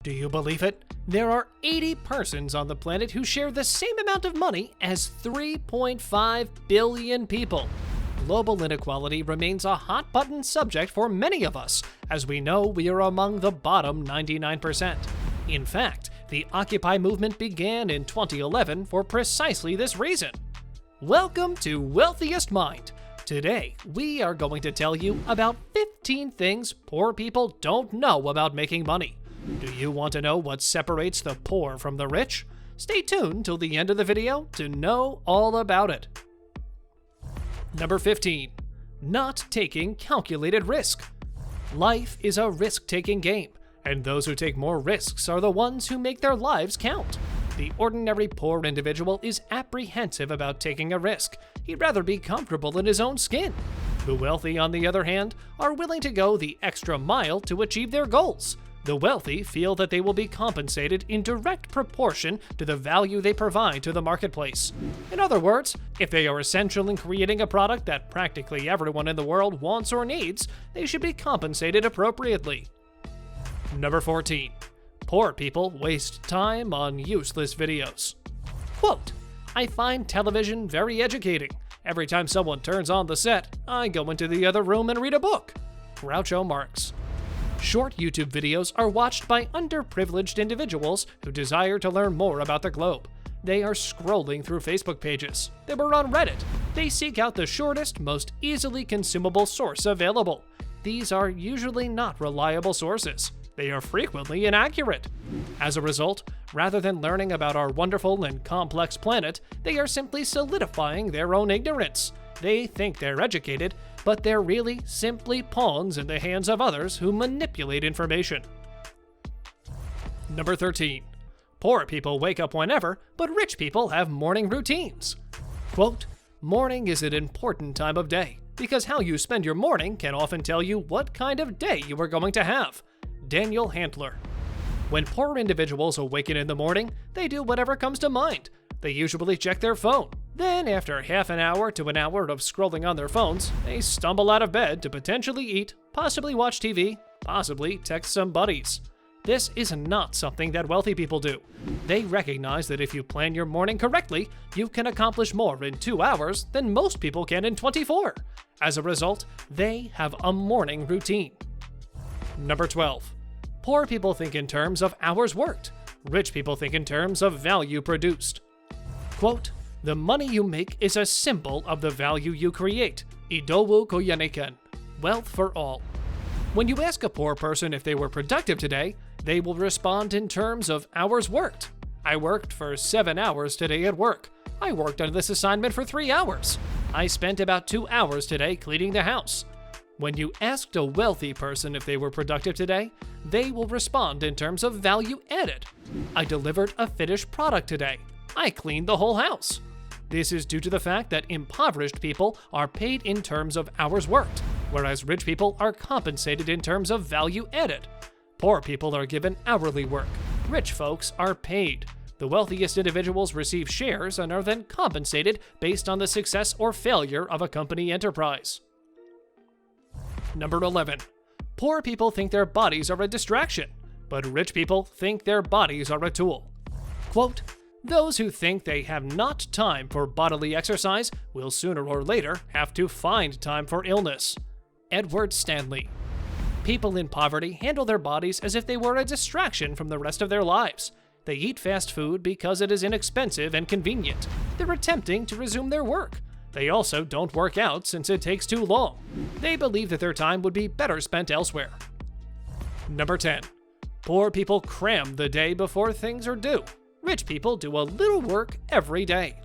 Do you believe it? There are 80 persons on the planet who share the same amount of money as 3.5 billion people. Global inequality remains a hot-button subject for many of us, as we know we are among the bottom 99%. In fact, the Occupy movement began in 2011 for precisely this reason. Welcome to Wealthiest Mind. Today, we are going to tell you about 15 things poor people don't know about making money. Do you want to know what separates the poor from the rich? Stay tuned till the end of the video to know all about it. Number 15. Not taking calculated risk. Life is a risk-taking game, and those who take more risks are the ones who make their lives count. The ordinary poor individual is apprehensive about taking a risk. He'd rather be comfortable in his own skin. The wealthy, on the other hand, are willing to go the extra mile to achieve their goals. The wealthy feel that they will be compensated in direct proportion to the value they provide to the marketplace. In other words, if they are essential in creating a product that practically everyone in the world wants or needs, they should be compensated appropriately. Number 14. Poor people waste time on useless videos. Quote, I find television very educating. Every time someone turns on the set, I go into the other room and read a book. Groucho Marx. Short YouTube videos are watched by underprivileged individuals who desire to learn more about the globe. They are scrolling through Facebook pages. They were on Reddit. They seek out the shortest, most easily consumable source available. These are usually not reliable sources. They are frequently inaccurate. As a result, rather than learning about our wonderful and complex planet, they are simply solidifying their own ignorance. They think they're educated, but they're really simply pawns in the hands of others who manipulate information. Number 13. Poor people wake up whenever, but rich people have morning routines. Quote, morning is an important time of day, because how you spend your morning can often tell you what kind of day you are going to have. Daniel Handler. When poor individuals awaken in the morning, they do whatever comes to mind. They usually check their phone. Then, after half an hour to an hour of scrolling on their phones, they stumble out of bed to potentially eat, possibly watch TV, possibly text some buddies. This is not something that wealthy people do. They recognize that if you plan your morning correctly, you can accomplish more in 2 hours than most people can in 24. As a result, they have a morning routine. Number 12. Poor people think in terms of hours worked. Rich people think in terms of value produced. Quote, the money you make is a symbol of the value you create. Idowu koyaneken. Wealth for all. When you ask a poor person if they were productive today, they will respond in terms of hours worked. I worked for 7 hours today at work. I worked on this assignment for 3 hours. I spent about 2 hours today cleaning the house. When you asked a wealthy person if they were productive today, they will respond in terms of value added. I delivered a finished product today. I cleaned the whole house. This is due to the fact that impoverished people are paid in terms of hours worked, whereas rich people are compensated in terms of value added. Poor people are given hourly work. Rich folks are paid. The wealthiest individuals receive shares and are then compensated based on the success or failure of a company enterprise. Number 11. Poor people think their bodies are a distraction, but rich people think their bodies are a tool. Quote, those who think they have not time for bodily exercise will sooner or later have to find time for illness. Edward Stanley. People in poverty handle their bodies as if they were a distraction from the rest of their lives. They eat fast food because it is inexpensive and convenient. They're attempting to resume their work. They also don't work out since it takes too long. They believe that their time would be better spent elsewhere. Number 10. Poor people cram the day before things are due. Rich people do a little work every day.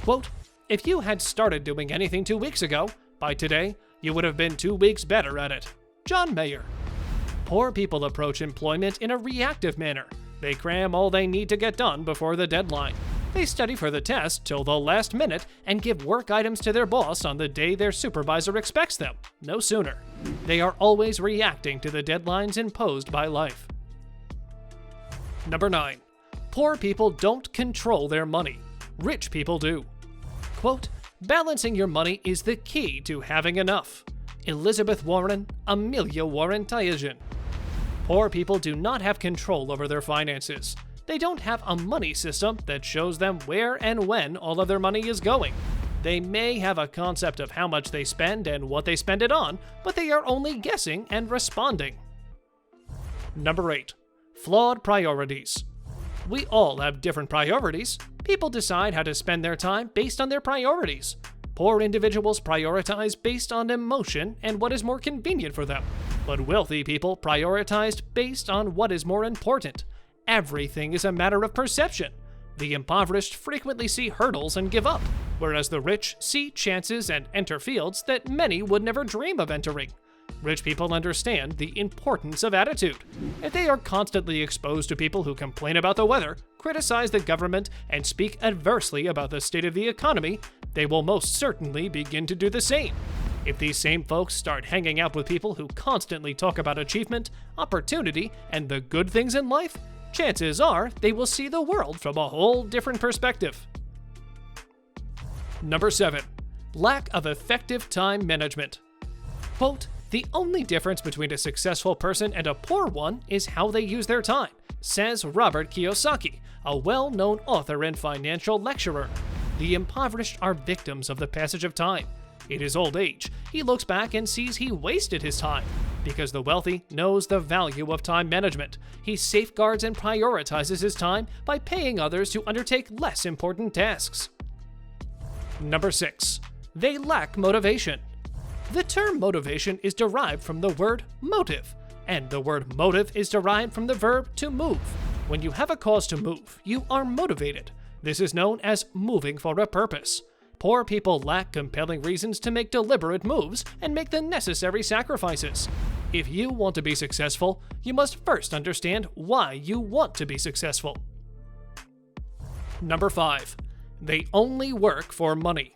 Quote, if you had started doing anything 2 weeks ago, by today, you would have been 2 weeks better at it. John Mayer. Poor people approach employment in a reactive manner. They cram all they need to get done before the deadline. They study for the test till the last minute and give work items to their boss on the day their supervisor expects them, no sooner. They are always reacting to the deadlines imposed by life. Number 9. Poor people don't control their money. Rich people do. Quote, balancing your money is the key to having enough. Elizabeth Warren, Amelia Warren Tyson. Poor people do not have control over their finances. They don't have a money system that shows them where and when all of their money is going. They may have a concept of how much they spend and what they spend it on, but they are only guessing and responding. Number 8. Flawed priorities. We all have different priorities. People decide how to spend their time based on their priorities. Poor individuals prioritize based on emotion and what is more convenient for them, but wealthy people prioritize based on what is more important. Everything is a matter of perception. The impoverished frequently see hurdles and give up, whereas the rich see chances and enter fields that many would never dream of entering. Rich people understand the importance of attitude. If they are constantly exposed to people who complain about the weather, criticize the government, and speak adversely about the state of the economy, they will most certainly begin to do the same. If these same folks start hanging out with people who constantly talk about achievement, opportunity, and the good things in life, chances are they will see the world from a whole different perspective. Number 7. Lack of effective time management. Quote, "The only difference between a successful person and a poor one is how they use their time," says Robert Kiyosaki, a well-known author and financial lecturer. The impoverished are victims of the passage of time. In his old age, he looks back and sees he wasted his time. Because the wealthy knows the value of time management, he safeguards and prioritizes his time by paying others to undertake less important tasks. Number 6. They lack motivation. The term motivation is derived from the word motive, and the word motive is derived from the verb to move. When you have a cause to move, you are motivated. This is known as moving for a purpose. Poor people lack compelling reasons to make deliberate moves and make the necessary sacrifices. If you want to be successful, you must first understand why you want to be successful. Number 5. They only work for money.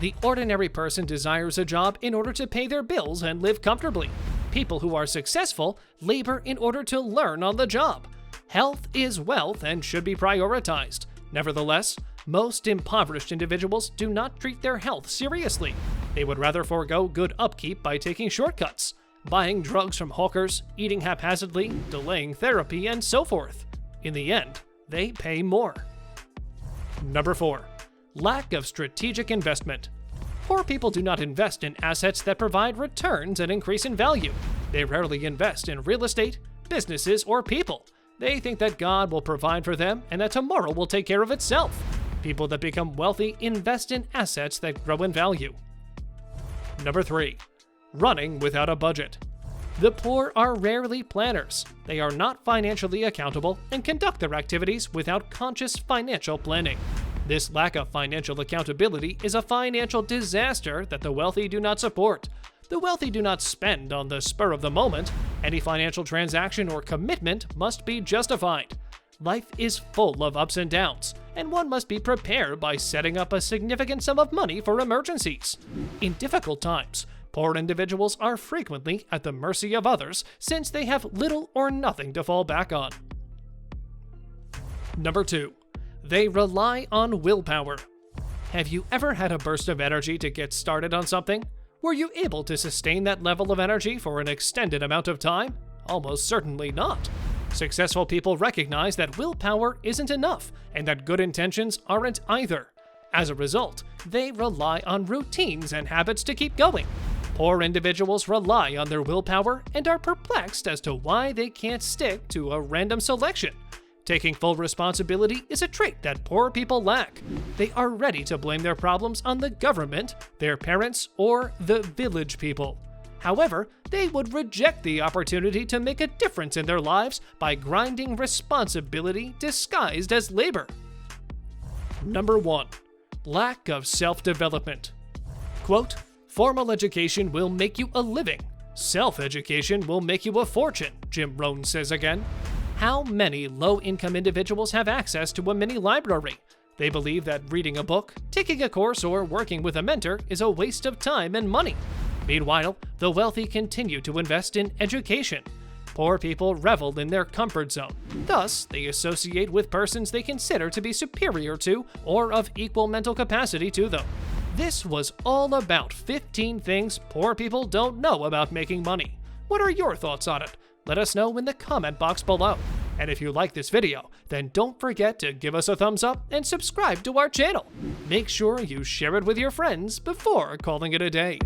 The ordinary person desires a job in order to pay their bills and live comfortably. People who are successful labor in order to learn on the job. Health is wealth and should be prioritized. Nevertheless, most impoverished individuals do not treat their health seriously. They would rather forego good upkeep by taking shortcuts, buying drugs from hawkers, eating haphazardly, delaying therapy, and so forth. In the end, they pay more. Number 4. Lack of strategic investment. Poor people do not invest in assets that provide returns and increase in value. They rarely invest in real estate, businesses, or people. They think that God will provide for them and that tomorrow will take care of itself. People that become wealthy invest in assets that grow in value. Number 3. Running without a budget. The poor are rarely planners. They are not financially accountable and conduct their activities without conscious financial planning. This lack of financial accountability is a financial disaster that the wealthy do not support. The wealthy do not spend on the spur of the moment. Any financial transaction or commitment must be justified. Life is full of ups and downs, and one must be prepared by setting up a significant sum of money for emergencies. In difficult times, poor individuals are frequently at the mercy of others since they have little or nothing to fall back on. Number 2. They rely on willpower. Have you ever had a burst of energy to get started on something? Were you able to sustain that level of energy for an extended amount of time? Almost certainly not. Successful people recognize that willpower isn't enough and that good intentions aren't either. As a result, they rely on routines and habits to keep going. Poor individuals rely on their willpower and are perplexed as to why they can't stick to a random selection. Taking full responsibility is a trait that poor people lack. They are ready to blame their problems on the government, their parents, or the village people. However, they would reject the opportunity to make a difference in their lives by grinding responsibility disguised as labor. Number 1. Lack of self-development. Quote, "Formal education will make you a living. Self-education will make you a fortune," Jim Rohn says again. How many low-income individuals have access to a mini library? They believe that reading a book, taking a course, or working with a mentor is a waste of time and money. Meanwhile, the wealthy continue to invest in education. Poor people revel in their comfort zone. Thus, they associate with persons they consider to be superior to or of equal mental capacity to them. This was all about 15 things poor people don't know about making money. What are your thoughts on it? Let us know in the comment box below. And if you like this video, then don't forget to give us a thumbs up and subscribe to our channel. Make sure you share it with your friends before calling it a day.